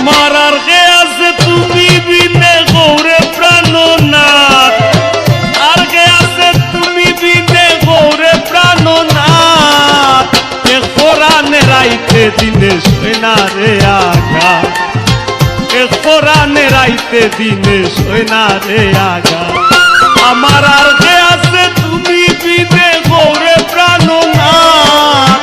আমার আর কে আছে তুমি বিনে গৌরে প্রাণনাথ, আর কে আছে তুমি বিনে গৌরে প্রাণনাথ। এ কোরআনে রাইতে দিনে সৈনা রে আঘাত, এ কোরআনে রাইতে দিনে সৈনা রে আঘাত। আমার আর কে আছে তুমি বিনে গৌরে প্রাণনাথ,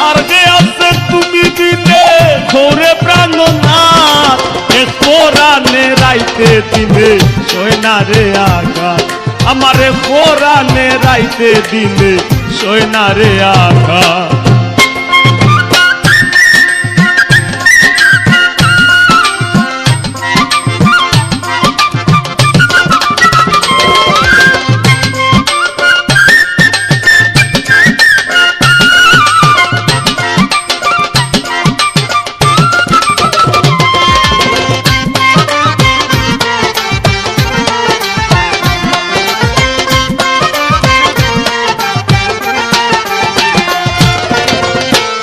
আর কে আছে তুমি বিনে গৌরে প্রাণনাথ। এ কোরআনে রাইতে দিনে সৈনা রে আঘাত, আমার কোরআনে রাইতে দিনে সৈনা রে আঘাত।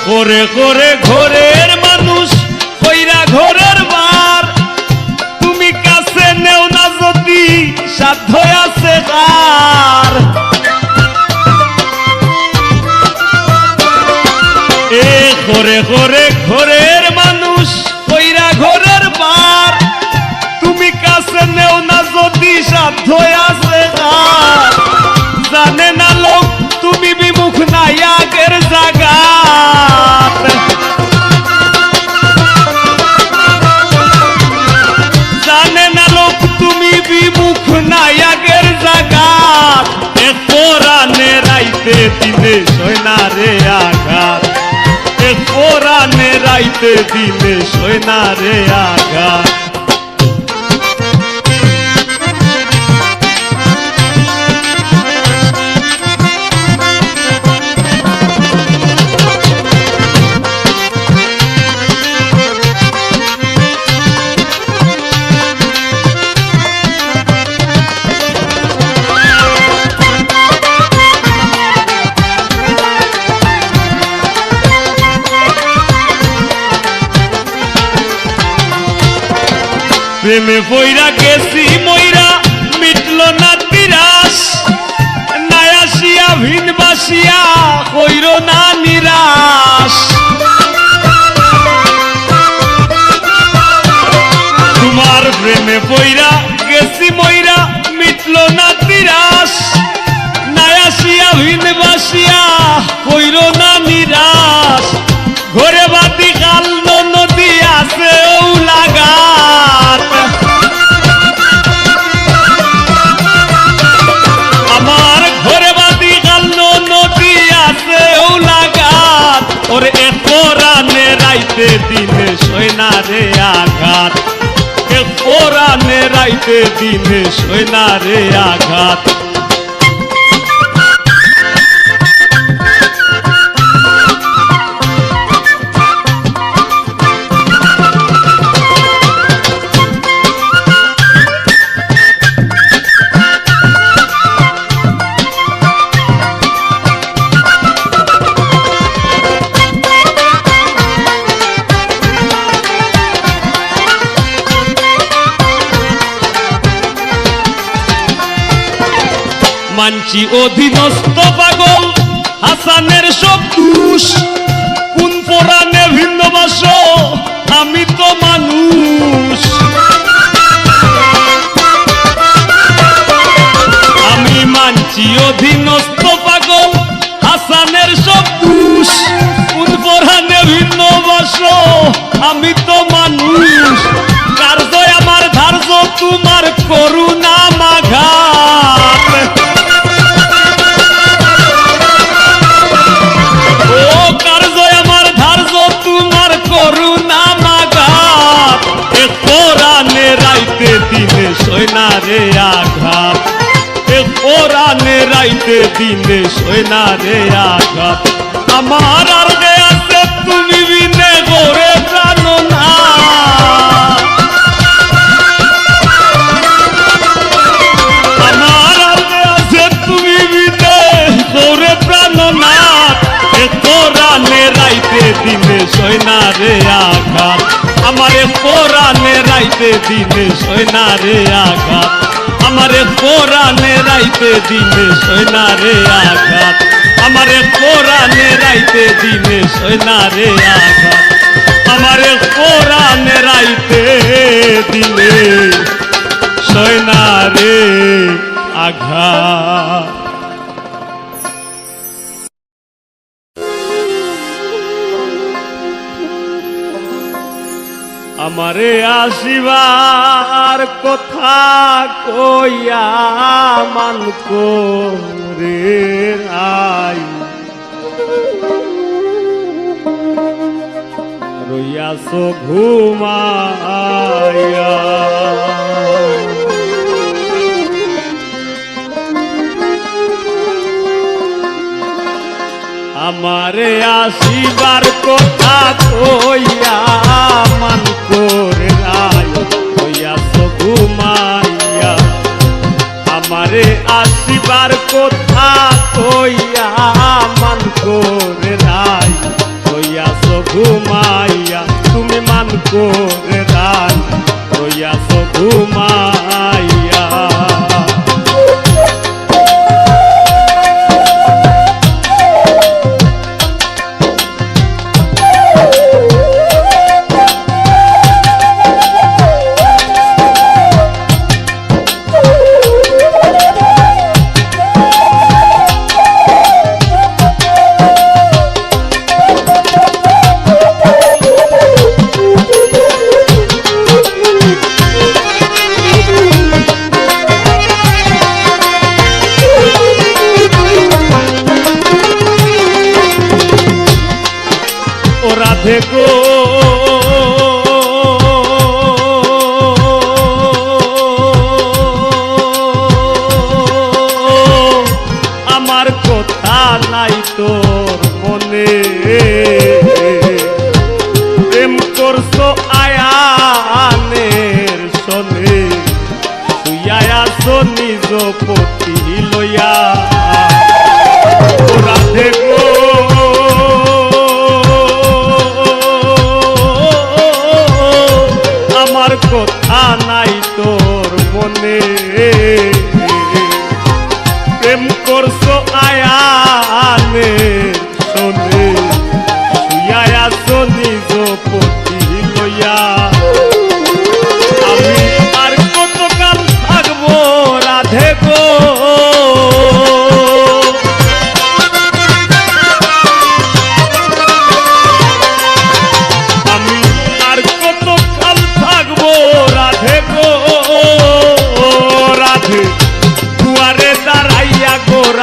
ঘরে ঘরে ঘরের মানুষ কইরা ঘরের বার, তুমি কাছে নেও না যদি সাধ্য আছে কার। এ ঘরে ঘরে ঘরের মানুষ কইরা ঘরের বার, তুমি কাছে নেও না যদি সাধ্য আছে কার। জানে না লোক তুমি বিমুখ নাই আগের জায়গা, জানে না লোক তুমি বিমুখ নাই আগের জায়গা। এ কোরআনে রাইতে দিনে সৈনা রে আঘাত, এ কোরআনে রাইতে দিনে সৈনা রে আঘাত। প্রেমে পইরা গেছি মইরা মিটল না তিরাস, নাই আসিয়া ভিন বাসিয়া কইর না নিরাশ। তোমার প্রেমে পইরা গেছি মইরা মিটল না তিরাস, নাই আসিয়া ভিন বাসিয়া কইর না নিরাশ। ঘরে বাতি কাল নদী আছে ও লাগাত, আমার ঘরে বাতি কাল নদী আছে ও লাগাত। ওরে এ কোরআনে রাইতে দিনে সৈনা রে আঘাত, এ কোরআনে রাইতে দিনে সৈনা রে আঘাত। মানছি অধীনস্থ পাগল হাসানের সব দোষ, কোন পুরাণে ভিন্ন বাস আমি তো মানুষ। আমি মানছি অধীনস্থ পাগল হাসানের সব দোষ, কোন পুরাণে ভিন্ন বাস আমি তো মানুষ। কার্য আমার ধার্য তোমার করুণা মাঘাত, দিনে সৈনা রে আঘাত, এ কোরআনে রাইতে দিনে সৈনা রে আঘাত। আমার আর গে আছে তুমি বিনে গৌরে প্রাণনাথ, আমার আর গে আছে তুমি বিনে গৌরে প্রাণনাথ। এ কোরআনে রাইতে দিনে সৈনা রে আঘাত, আমার পোরানে রাইতে দিনে সয়না রে আঘাত আমারে পোরানে রাইতে দিনে সয়না রে আঘাত আমারে পোরানে রাইতে দিনে সয়না রে আঘাত আমারে পোরানে রাইতে দিনে সয়না রে আঘাত। আমারে আসিবার কথা কইয়া মান করে আই রইয়াছ ঘুমাইয়া আমারে আসিবার কথা কইয়া মান করে নাই হইয়াছ ঘুমাইয়া আমারে আসিবার কথা কইয়া মান করে নাই হইয়াছ ঘুমাইয়া তুমি মান করে নাই হইয়াছ ঘুমাইয়া। রাধে গো আমার কথা নাই তোর মনে প্রেম করছো আয়ানের সনে শুইয়া আছো নিজ পতি লইয়া রাধে গো কথা নাই তোর মনে প্রেম করছো আয়ানে শোনে শুইয়া আছো নিজ পতি লইয়া আমি আর কতকাল থাকবো রাধে গো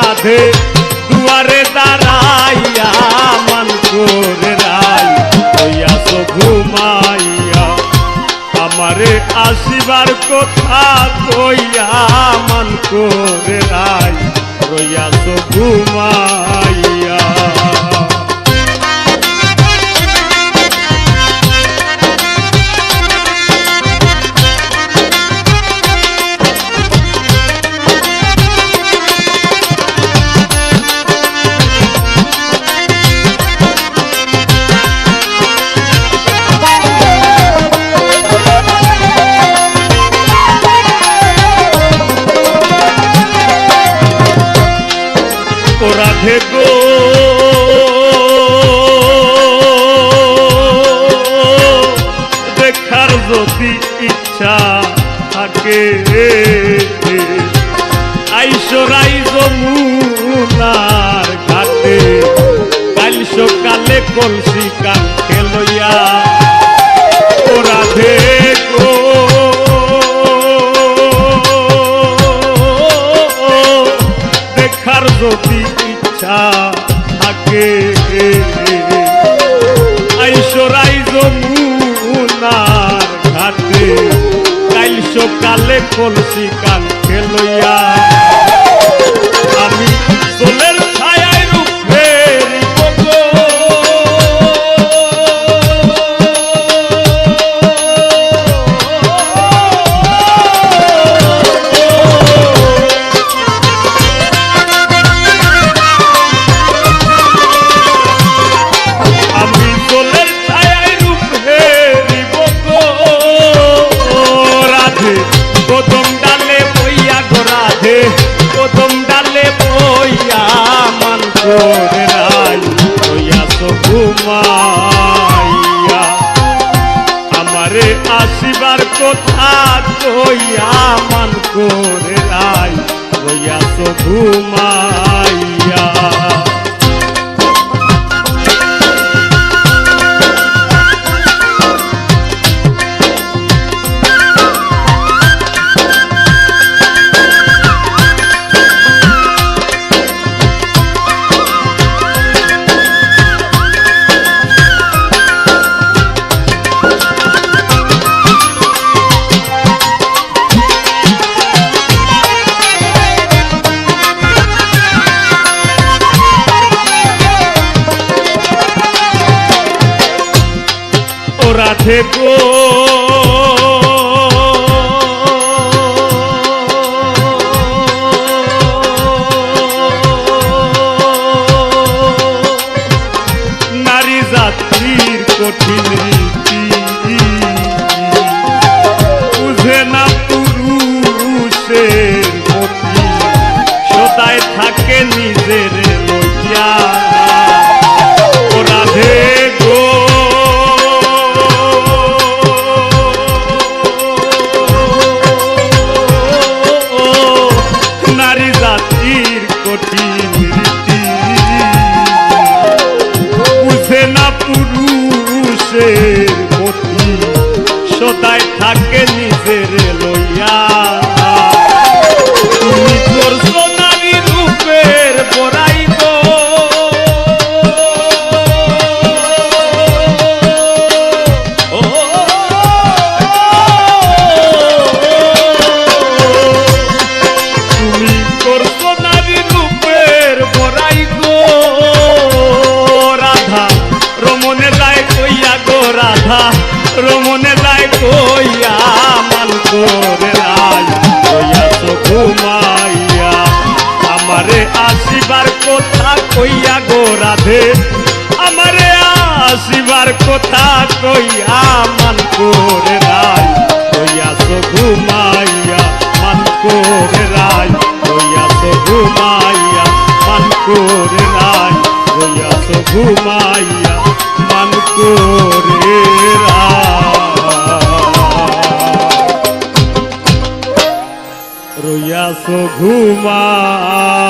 রাধে দুয়ারে দাঁড়াইয়া মান করে রাই হইয়াছ ঘুমাইয়া আমারে আসিবার কথা কইয়া মান করে রাই হইয়াছ ঘুমাইয়া। রাধে গো দেখার যদি ইচ্ছা থাকে আইসরাই যমুনার ঘাটে কাল সকালে কলসি কাঁখে লইয়া ও রাধে গো দেখার যদি থাকে আইসরাই যমুনার ঘাটে কাল সকালে কলসি কাঁখে লইয়া আমি সোলের ছায়ায় রূপ ফেরিব গো আমি সোলের ছায়ায় রূপ ফেরিব গো আমারে আসিবার কথা কইয়া মান করে রাই রইয়াছ ঘুমাইয়া। রাধে গো নারী জাতির কঠিন রীতি বুঝে না পুরুষের মতি সদায় থাকে নিজের লইয়া। ও রাধে গো পুরুষের মতি সদায় থাকে নিজের লইয়া। তুমি করছো নারী রূপের বড়াই গো তুমি করছো নারী রূপের বড়াই গো। রাধা রমনে যায় কইয়া গো রাধা রমনে যায় কইয়া মান করে রাই কইয়াছ ঘুমাইয়া। আমারে আসিবার কথা কইয়া গো রাধে আমারে আসিবার কথা কইয়া মান করে রাই কইয়াছ ঘুমাইয়া। মান করে রাই কইয়াছ ঘুমাইয়া। মান করে রাই কইয়াছ ঘুমাইয়া। মান করে রইয়াছ ঘুমাইয়া।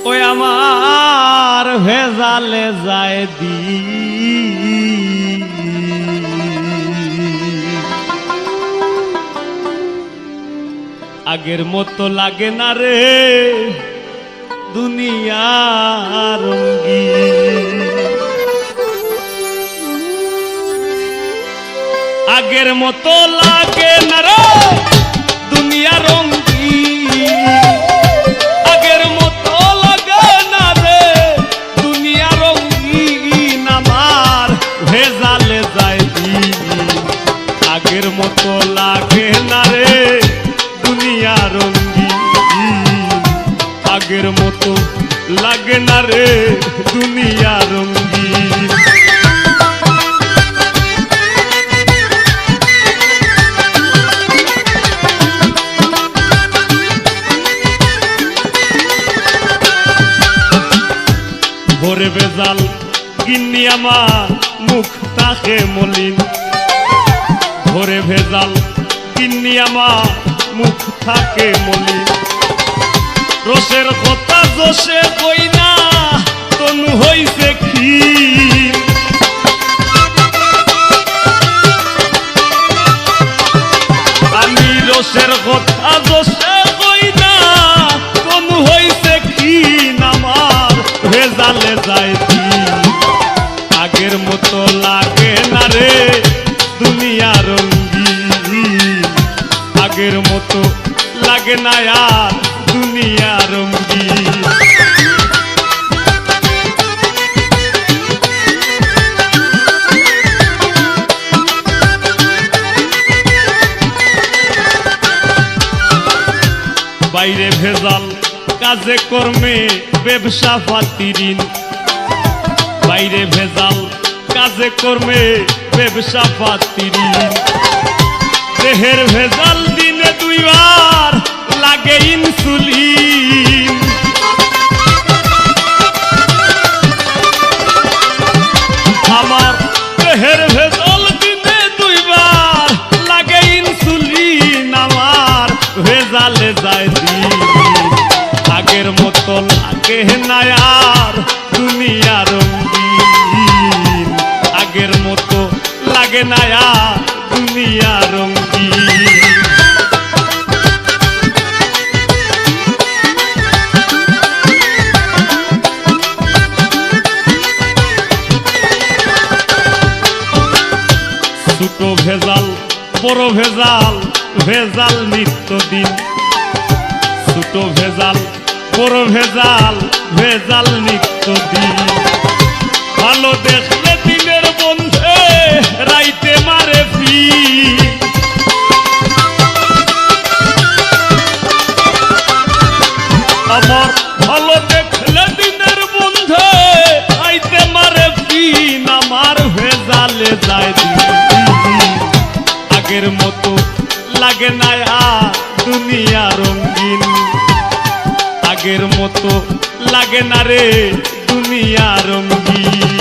ওই আমার ভেজালে যায় দি আগের মতো লাগে না রে দুনিয়ার রঙ্গি। আগের মতো লাগে না রে দুনিয়ার রঙ্গি। আগের মতো লাগে না রে দুনিয়ার রঙ্গি। আমার ভেজালে যায় দিন আগের মতো লাগে না রে দুনিয়া রঙ্গি। আগের মতো লাগে না রে দুনিয়া রঙ্গি। ভোরে ভেজাল গিন্নি আমার মুখ থাকে মলিন। ভোরে ভেজাল গিন্নি আমার মুখ থাকে মলিন। রসের কথা জোশে কই না তনু হইছে ক্ষীণ। আমি রসের কথা জোশে কই না তনু হইছে ক্ষীণ। আমার ভেজালে যায় দিন আগের মতো লাগে না রে দুনিয়া রঙ্গি। আগের মতো লাগে না আর দুনিয়া রঙ্গি। বাইরে ভেজাল কাজে কর্মে ব্যবসা পাতিরিন। বাইরে ভেজাল কাজে কর্মে ব্যবসা পাতিরিন। দেহের ভেজাল দিনে দুইবার লাগে ইনসুলিন। দেহের ভেজাল দিনে দুইবার লাগে ইনসুলিন আমার ভেজালে যায় দিন আগের মতো লাগে না আর দুনিয়া রঙিন আগের মতো লাগে না আর দুনিয়া রঙিন ছোট ভেজাল বড় ভেজাল ভেজাল নিত্যদিন ছোট ভেজাল বড় ভেজাল ভেজাল নিত্যদিন ভালো দেখলে দিনের বন্ধে রাইতে মারে ফি আমার ভালো দেখলে দিনের বন্ধে রাইতে মারে ফি আমার ভেজালে যায় দিন আগের মতো লাগে না আর দুনিয়া রঙিন আগের মতো লাগে না রে দুনিয়া রঙিন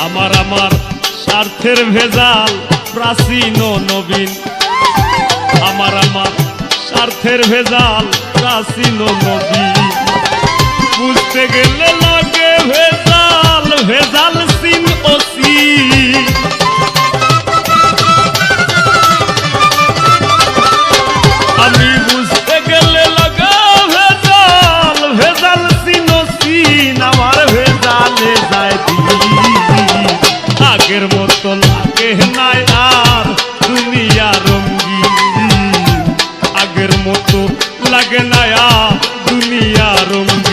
আমার আমার স্বার্থের ভেজাল প্রাচীন ও নবীন আমার আমার স্বার্থের ভেজাল প্রাচীন ও নবীন বুঝতে গেলে লাগে ভেজাল ভেজাল সিন ও সিন আমি বুঝতে গেলে লাগে ভেজাল ভেজাল সিন ও সিন আমার ভেজালে যায় দিন আগের মতো লাগে না আর দুনিয়া রঙিন আগের মতো লাগে না আর দুনিয়া রঙিন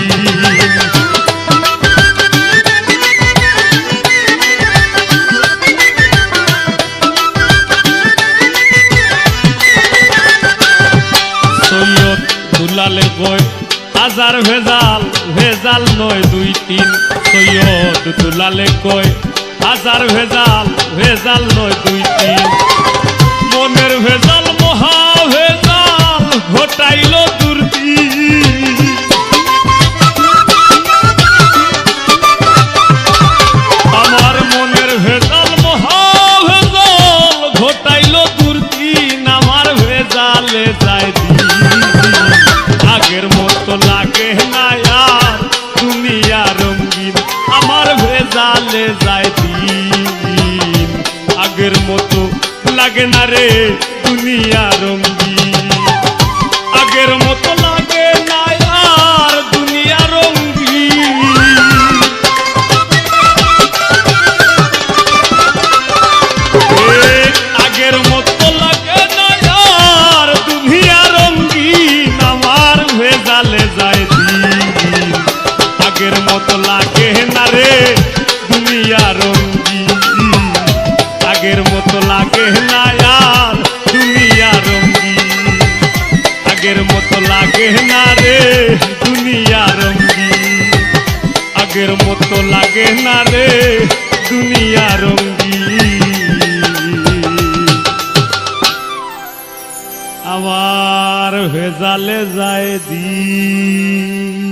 সৈয়দ দুলালে কয় হাজার ভেজাল ভেজাল নয় দুই তিন সৈয়দ দুলালে কয় হাজার ভেজাল ভেজাল নয় দুই তিন মনের ভেজাল মহা ভেজাল ঘটাইল দুর্দি আমার মনের ভেজাল মহা ভেজাল ঘটাইল দুর্দি আমার ভেজালে যায় দিন আগের মতো লাগে না আর দুনিয়া রঙিন আমার ভেজালে যায় দিন আগের মতো লাগে না রে দুনিয়া রঙিন আগের মতো লাগে না আর দুনিয়া রঙিন আগের মতো লাগে না আর দুনিয়া রঙিন আমার ভেজালে যায় দিন আগের মতো লাগে না রে দুনিয়া রঙিন আগের মতো লাগে না আর দুনিয়া রঙিন আগের মতো লাগে না রে দুনিয়া রঙিন আগের মতো লাগে না রে দুনিয়া রঙিন আমার ভেজালে যায় দিন